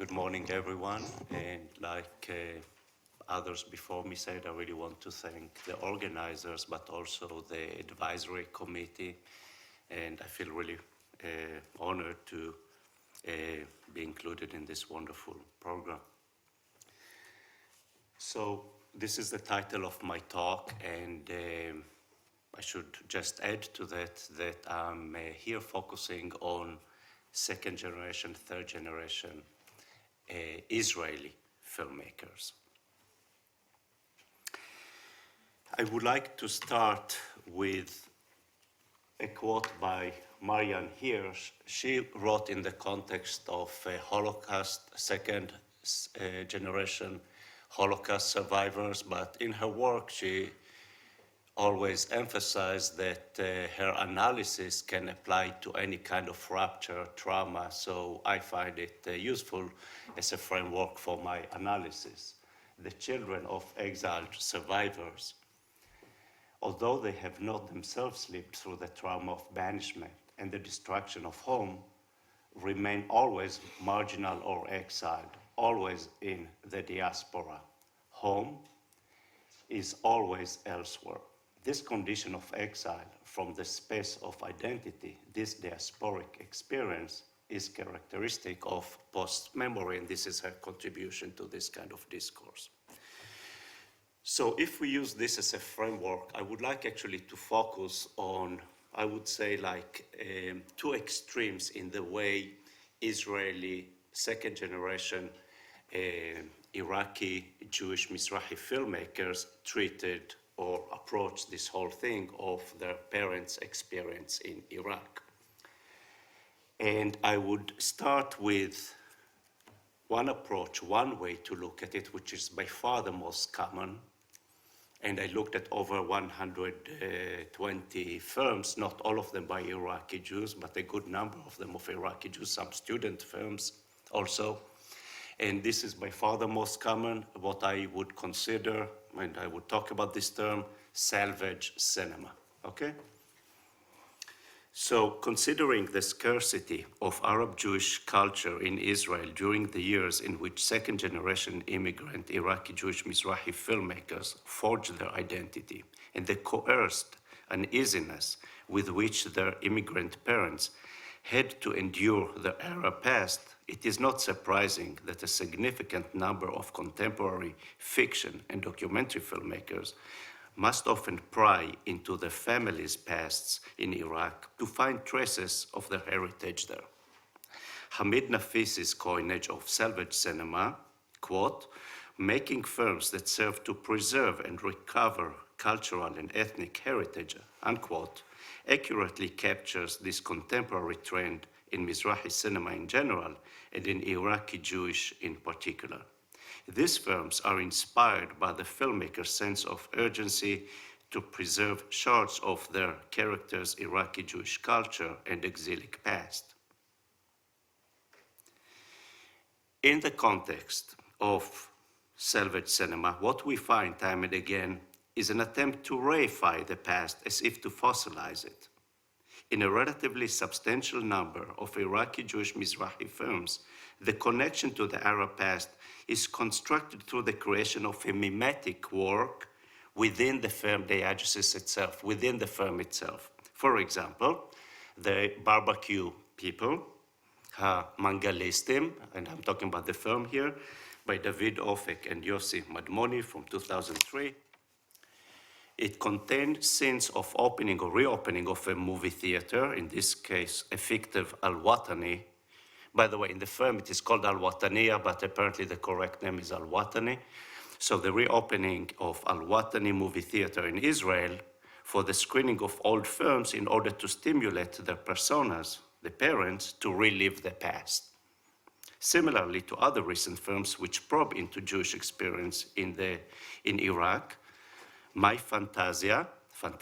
Good morning, everyone. And like others before me said, I really want to thank the organizers, but also the advisory committee. And I feel really honored to be included in this wonderful program. So this is the title of my talk, and I should just add to that I'm here focusing on second generation, third generation Israeli filmmakers. I would like to start with a quote by Marianne Hirsch. She wrote in the context of Holocaust, second generation Holocaust survivors, but in her work she always emphasized that her analysis can apply to any kind of rupture, trauma, so I find it useful as a framework for my analysis. The children of exiled survivors, although they have not themselves lived through the trauma of banishment and the destruction of home, remain always marginal or exiled, always in the diaspora. Home is always elsewhere. This condition of exile from the space of identity, this diasporic experience, is characteristic of post-memory, and this is her contribution to this kind of discourse. So if we use this as a framework, I would like actually to focus on, I would say, like two extremes in the way Israeli second generation Iraqi Jewish Mizrahi filmmakers treated or approached this whole thing of their parents' experience in Iraq. And I would start with one approach, one way to look at it, which is by far the most common. And I looked at over 120 films, not all of them by Iraqi Jews, but a good number of them of Iraqi Jews, some student films also. And this is by far the most common, what I would consider, and I would talk about this term, salvage cinema, okay? So considering the scarcity of Arab Jewish culture in Israel during the years in which second generation immigrant Iraqi Jewish Mizrahi filmmakers forged their identity and the coerced uneasiness with which their immigrant parents had to endure the Arab past, it is not surprising that a significant number of contemporary fiction and documentary filmmakers must often pry into their families' pasts in Iraq to find traces of their heritage there. Hamid Nafisi's coinage of salvage cinema, quote, making films that serve to preserve and recover cultural and ethnic heritage, unquote, accurately captures this contemporary trend in Mizrahi cinema in general and in Iraqi Jewish in particular. These films are inspired by the filmmaker's sense of urgency to preserve shards of their characters' Iraqi Jewish culture and exilic past. In the context of salvage cinema, what we find time and again is an attempt to reify the past as if to fossilize it. In a relatively substantial number of Iraqi Jewish Mizrahi films, the connection to the Arab past is constructed through the creation of a mimetic work within the film diegesis itself, within the film itself. For example, the barbecue people, Mangalistim, and I'm talking about the film here, by David Ofek and Yossi Madmoni from 2003. It contained scenes of opening or reopening of a movie theater, in this case, a fictive Al-Watani. By the way, in the film it is called Al-Wataniya, but apparently the correct name is Al-Watani. So the reopening of Al-Watani movie theater in Israel for the screening of old films in order to stimulate their personas, the parents, to relive the past. Similarly to other recent films which probe into Jewish experience in Iraq, My Fantasia,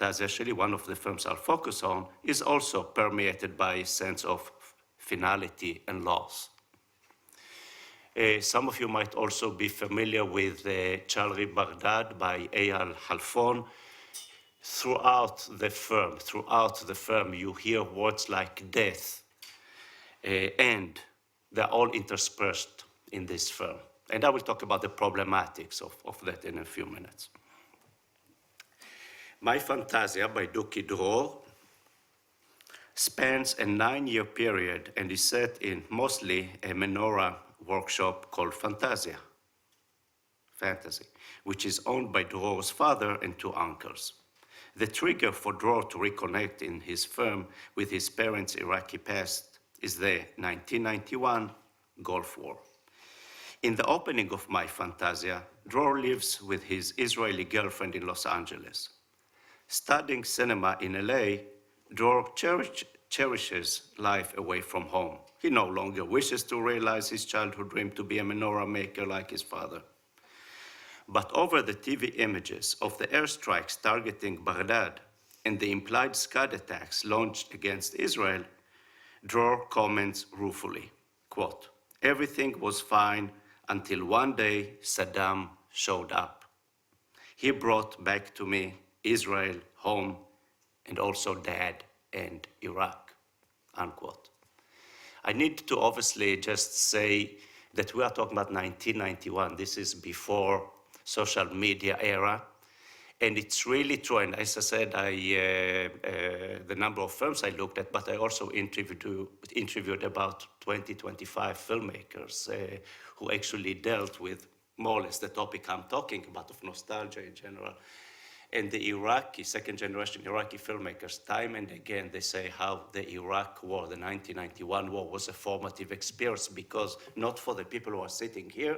actually one of the films I'll focus on, is also permeated by a sense of finality and loss. Some of you might also be familiar with Chalri Baghdad by Eyal Halfon. Throughout the film, you hear words like death, and they're all interspersed in this film. And I will talk about the problematics of that in a few minutes. My Fantasia by Duki Dror spans a 9-year period and is set in mostly a menorah workshop called Fantasia, Fantasy, which is owned by Dror's father and 2 uncles. The trigger for Dror to reconnect in his firm with his parents' Iraqi past is the 1991 Gulf War. In the opening of My Fantasia, Dror lives with his Israeli girlfriend in Los Angeles. Studying cinema in LA, Dror cherishes life away from home. He no longer wishes to realize his childhood dream to be a menorah maker like his father. But over the TV images of the airstrikes targeting Baghdad and the implied Scud attacks launched against Israel, Dror comments ruefully, quote, "Everything was fine until one day Saddam showed up. He brought back to me Israel, home, and also Dad and Iraq," unquote. I need to obviously just say that we are talking about 1991. This is before social media era. And it's really true. And as I said, the number of films I looked at, but I also interviewed about 20, 25 filmmakers who actually dealt with more or less the topic I'm talking about, of nostalgia in general. And the Iraqi, second generation Iraqi filmmakers, time and again, they say how the Iraq war, the 1991 war, was a formative experience, because not for the people who are sitting here,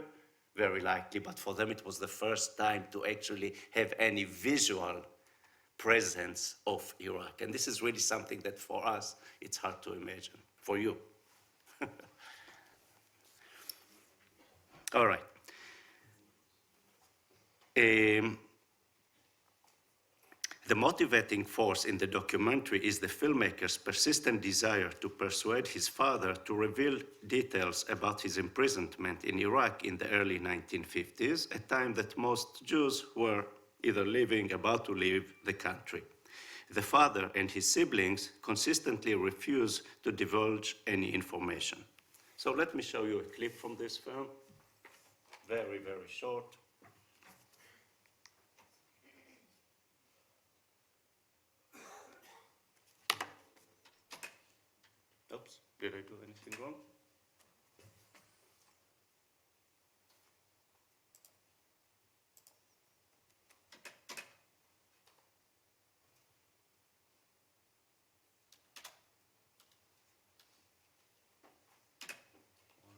very likely, but for them it was the first time to actually have any visual presence of Iraq. And this is really something that for us, it's hard to imagine, for you. All right. The motivating force in the documentary is the filmmaker's persistent desire to persuade his father to reveal details about his imprisonment in Iraq in the early 1950s, a time that most Jews were either leaving, about to leave the country. The father and his siblings consistently refuse to divulge any information. So let me show you a clip from this film, very, very short. Oops, did I do anything wrong?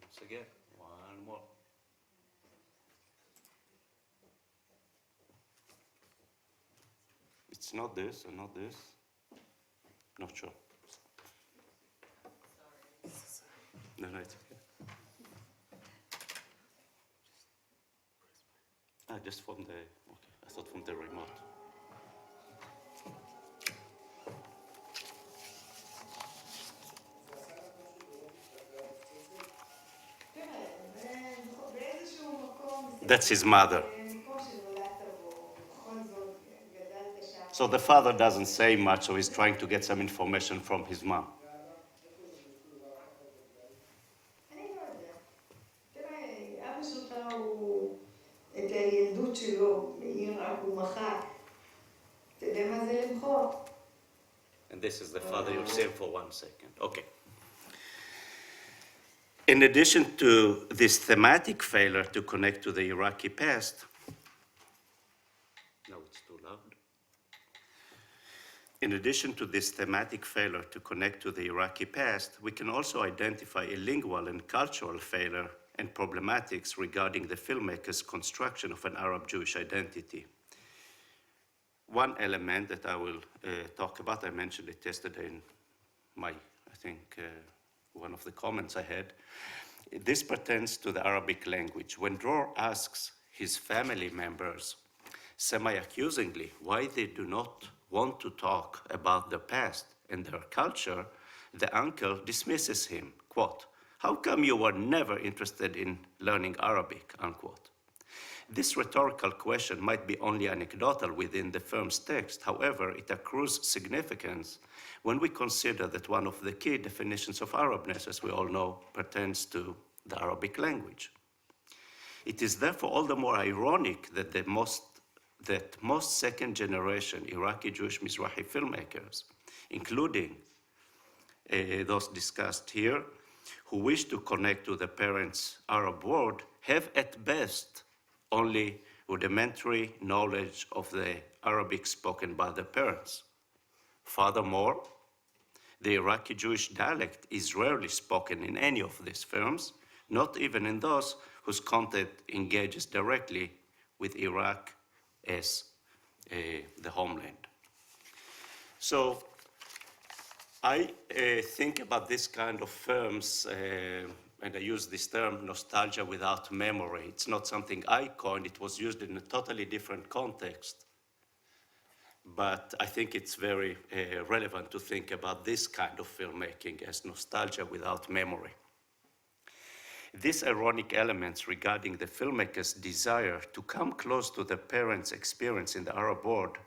Once again, one more. It's not this and not this. Not sure. No, it's okay. Just from the, okay, I thought from the remote. That's his mother. So the father doesn't say much, so he's trying to get some information from his mom. And this is the father. You'll see him for 1 second. Okay. In addition to this thematic failure to connect to the Iraqi past, no, it's too loud. In addition to this thematic failure to connect to the Iraqi past, we can also identify a lingual and cultural failure and problematics regarding the filmmaker's construction of an Arab-Jewish identity. One element that I will talk about, I mentioned it yesterday in my, I think, one of the comments I had. This pertains to the Arabic language. When Dror asks his family members, semi-accusingly, why they do not want to talk about their past and their culture, the uncle dismisses him, quote, "How come you were never interested in learning Arabic," unquote. This rhetorical question might be only anecdotal within the film's text. However, it accrues significance when we consider that one of the key definitions of Arabness, as we all know, pertains to the Arabic language. It is therefore all the more ironic that most second-generation Iraqi Jewish Mizrahi filmmakers, including those discussed here, who wish to connect to the parents' Arab world, have at best only rudimentary knowledge of the Arabic spoken by the parents. Furthermore, the Iraqi Jewish dialect is rarely spoken in any of these films, not even in those whose content engages directly with Iraq as the homeland. So I think about this kind of films, and I use this term, nostalgia without memory. It's not something I coined, it was used in a totally different context. But I think it's very relevant to think about this kind of filmmaking as nostalgia without memory. These ironic elements regarding the filmmaker's desire to come close to their parents' experience in the Arab world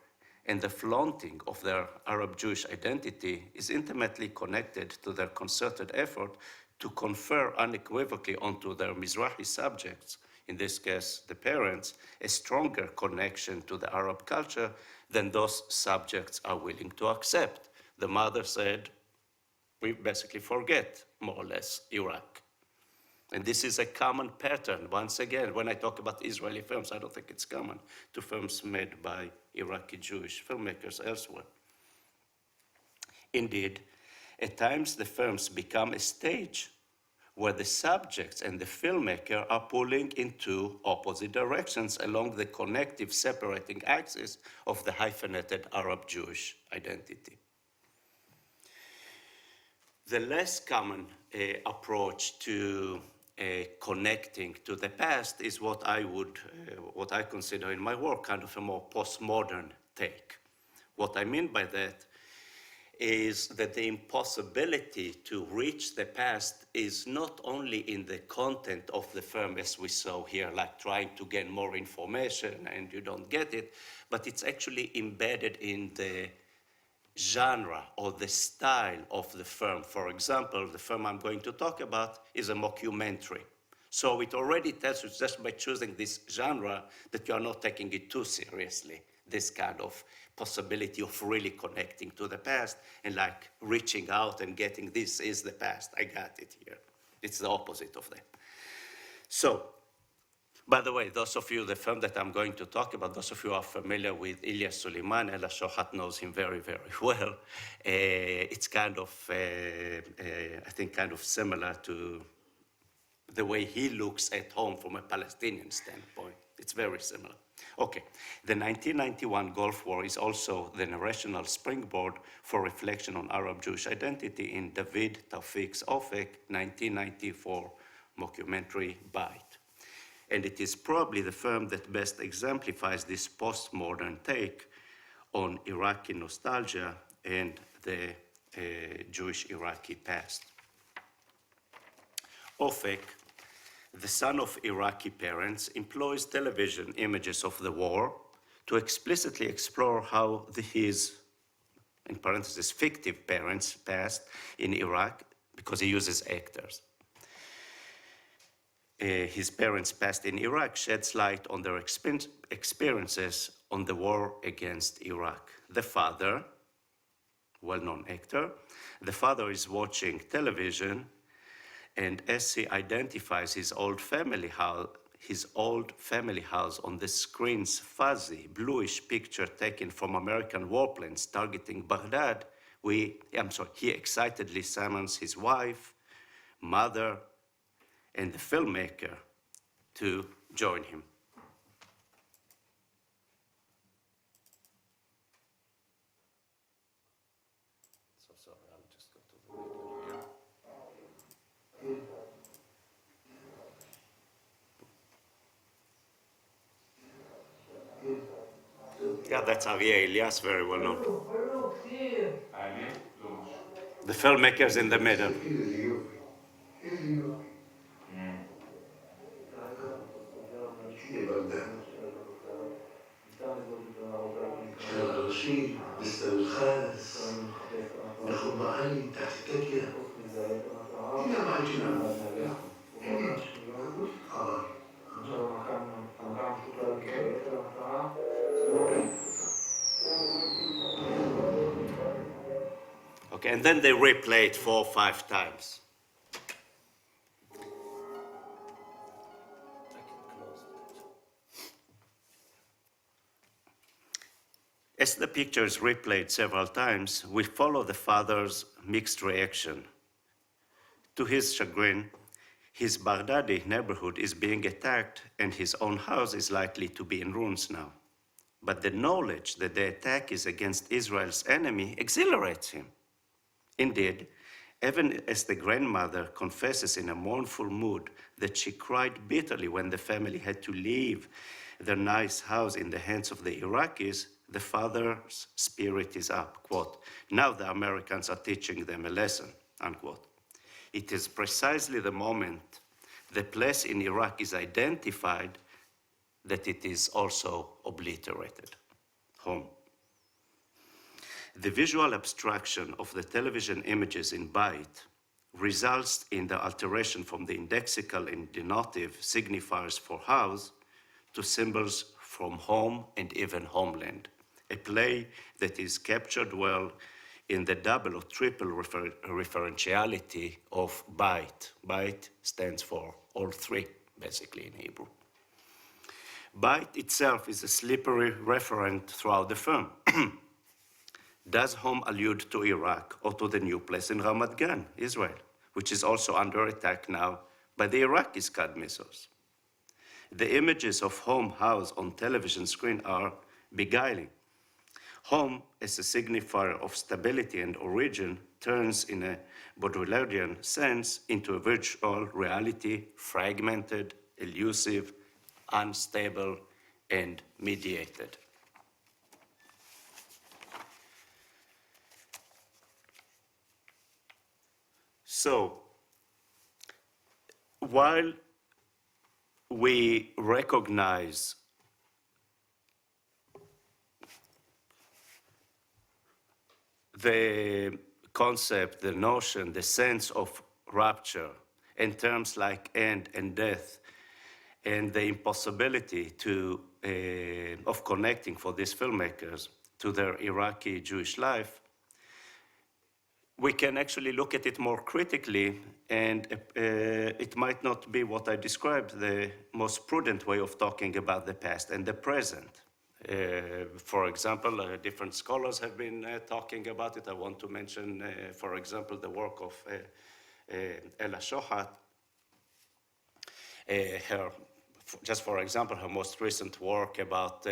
and the flaunting of their Arab Jewish identity is intimately connected to their concerted effort to confer unequivocally onto their Mizrahi subjects, in this case the parents, a stronger connection to the Arab culture than those subjects are willing to accept. The mother said, we basically forget, more or less, Iraq. And this is a common pattern. Once again, when I talk about Israeli films, I don't think it's common to films made by Iraqi Jewish filmmakers elsewhere. Indeed, at times the films become a stage where the subjects and the filmmaker are pulling into opposite directions along the connective separating axis of the hyphenated Arab Jewish identity. The less common approach to connecting to the past is what I consider in my work kind of a more postmodern take. What I mean by that is that the impossibility to reach the past is not only in the content of the film, as we saw here, like trying to gain more information and you don't get it, but it's actually embedded in the genre or the style of the film. For example, the film I'm going to talk about is a mockumentary. So it already tells you just by choosing this genre that you are not taking it too seriously, this kind of possibility of really connecting to the past and like reaching out and getting this is the past, I got it here. It's the opposite of that. So, by the way, those of you, the film that I'm going to talk about, those of you who are familiar with Ilya Suleiman, Ella Shohat knows him very, very well. It's kind of, I think, kind of similar to the way he looks at home from a Palestinian standpoint. It's very similar. Okay, the 1991 Gulf War is also the narrational springboard for reflection on Arab Jewish identity in David Tawfik's Ofek 1994 mockumentary Bite. And it is probably the film that best exemplifies this postmodern take on Iraqi nostalgia and the Jewish Iraqi past. Ofek, the son of Iraqi parents, employs television images of the war to explicitly explore how his, in parentheses, fictive parents' past in Iraq, because he uses actors. His parents' past in Iraq sheds light on their experiences on the war against Iraq. The father, well-known actor, the father is watching television, and as he identifies his old family house on the screen's fuzzy, bluish picture taken from American warplanes targeting Baghdad, he excitedly summons his wife, mother, and the filmmaker to join him. So sorry, I'll just go to the video here. Yeah, that's Aryeh Elias, very well known. The filmmaker's in the middle. الرشيد لسه الخاس ناخد معاني تحت التكية هنا ما عايشين Okay, and then they replay it 4 or 5 times. As the picture is replayed several times, we follow the father's mixed reaction. To his chagrin, his Baghdadi neighborhood is being attacked and his own house is likely to be in ruins now. But the knowledge that the attack is against Israel's enemy exhilarates him. Indeed, even as the grandmother confesses in a mournful mood that she cried bitterly when the family had to leave their nice house in the hands of the Iraqis, the father's spirit is up, quote, now the Americans are teaching them a lesson, unquote. It is precisely the moment the place in Iraq is identified that it is also obliterated, home. The visual abstraction of the television images in Bait results in the alteration from the indexical and denotative signifiers for house to symbols from home and even homeland, a play that is captured well in the double or triple referentiality of Bait. Bait stands for all three, basically, in Hebrew. Bait itself is a slippery referent throughout the film. Does home allude to Iraq or to the new place in Ramat Gan, Israel, which is also under attack now by the Iraqi Scud missiles? The images of home house on television screen are beguiling. Home, as a signifier of stability and origin, turns in a Baudrillardian sense into a virtual reality, fragmented, elusive, unstable, and mediated. So, while we recognize the concept, the notion, the sense of rupture in terms like end and death, and the impossibility of connecting for these filmmakers to their Iraqi Jewish life, we can actually look at it more critically, and it might not be what I described, the most prudent way of talking about the past and the present. For example, different scholars have been talking about it. I want to mention, for example, the work of Ella Shohat. Just for example, her most recent work about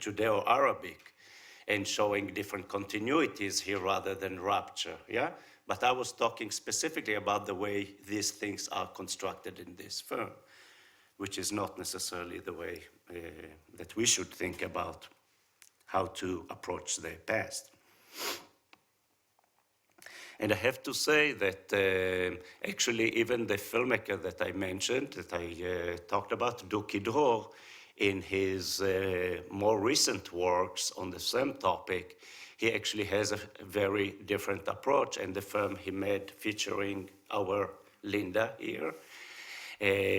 Judeo-Arabic and showing different continuities here rather than rupture, yeah? But I was talking specifically about the way these things are constructed in this film, which is not necessarily the way that we should think about how to approach the past. And I have to say that actually even the filmmaker that I mentioned, that I talked about, Duki Dror, in his more recent works on the same topic, he actually has a very different approach, and the film he made featuring our Linda here,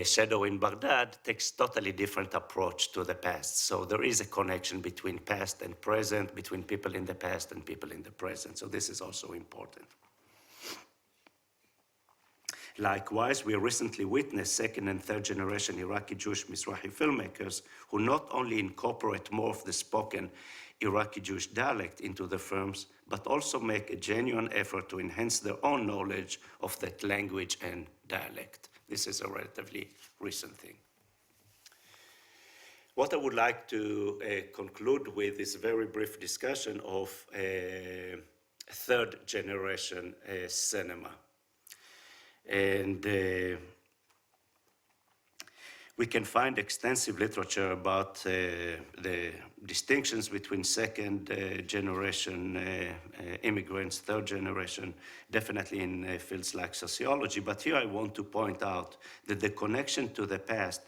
Shadow in Baghdad, takes totally different approach to the past. So there is a connection between past and present, between people in the past and people in the present. So this is also important. Likewise, we recently witnessed second and third generation Iraqi Jewish Mizrahi filmmakers who not only incorporate more of the spoken Iraqi Jewish dialect into the films, but also make a genuine effort to enhance their own knowledge of that language and dialect. This is a relatively recent thing. What I would like to conclude with is a very brief discussion of third generation cinema. And we can find extensive literature about the distinctions between second generation immigrants, third generation, definitely in fields like sociology. But here I want to point out that the connection to the past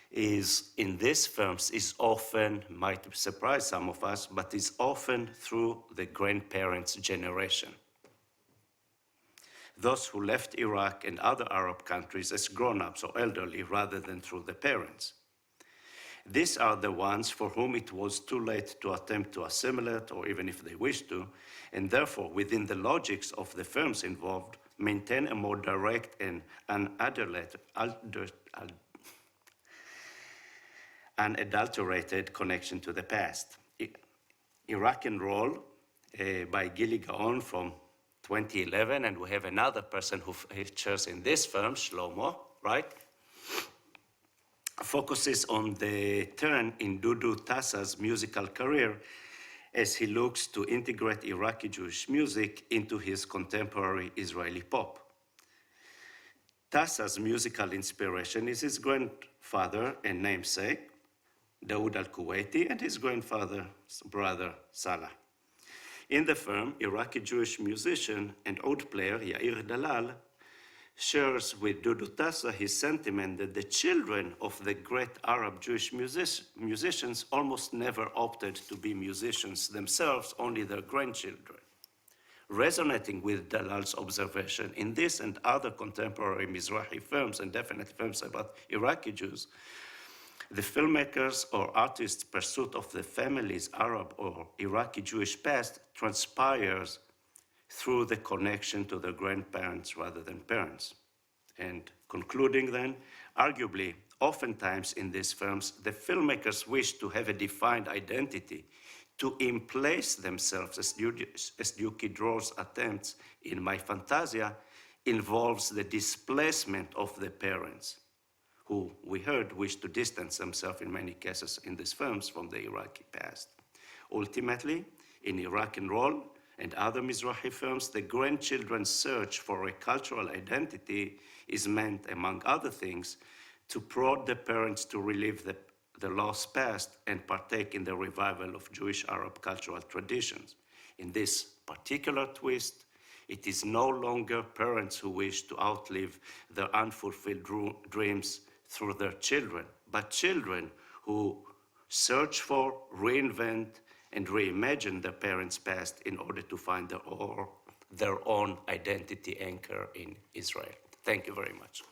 is, in these films, is often, might surprise some of us, but is often through the grandparents' generation. Those who left Iraq and other Arab countries as grown-ups or elderly rather than through the parents. These are the ones for whom it was too late to attempt to assimilate, or even if they wish to, and therefore, within the logics of the firms involved, maintain a more direct and unadulterated connection to the past. Iraqi Roll by Gili Gaon from 2011, and we have another person who features in this film, Shlomo, right? Focuses on the turn in Dudu Tassa's musical career as he looks to integrate Iraqi Jewish music into his contemporary Israeli pop. Tassa's musical inspiration is his grandfather and namesake, Daoud al-Kuwaiti, and his grandfather's brother, Salah. In the film, Iraqi Jewish musician and oud player Yair Dalal shares with Dudu Tassa his sentiment that the children of the great Arab Jewish musicians almost never opted to be musicians themselves, only their grandchildren. Resonating with Dalal's observation in this and other contemporary Mizrahi films, and definitely films about Iraqi Jews, the filmmakers' or artists' pursuit of the family's Arab or Iraqi Jewish past transpires through the connection to their grandparents rather than parents. And concluding then, arguably, oftentimes in these films, the filmmakers wish to have a defined identity, to emplace themselves, as Yuki Dror's attempts in My Fantasia involves the displacement of the parents, who we heard wish to distance themselves in many cases in these films from the Iraqi past. Ultimately, in Iraqi Roll and other Mizrahi films, the grandchildren's search for a cultural identity is meant, among other things, to prod the parents to relive the lost past and partake in the revival of Jewish Arab cultural traditions. In this particular twist, it is no longer parents who wish to outlive their unfulfilled dreams through their children, but children who search for, reinvent, and reimagine their parents' past in order to find their own identity anchor in Israel. Thank you very much.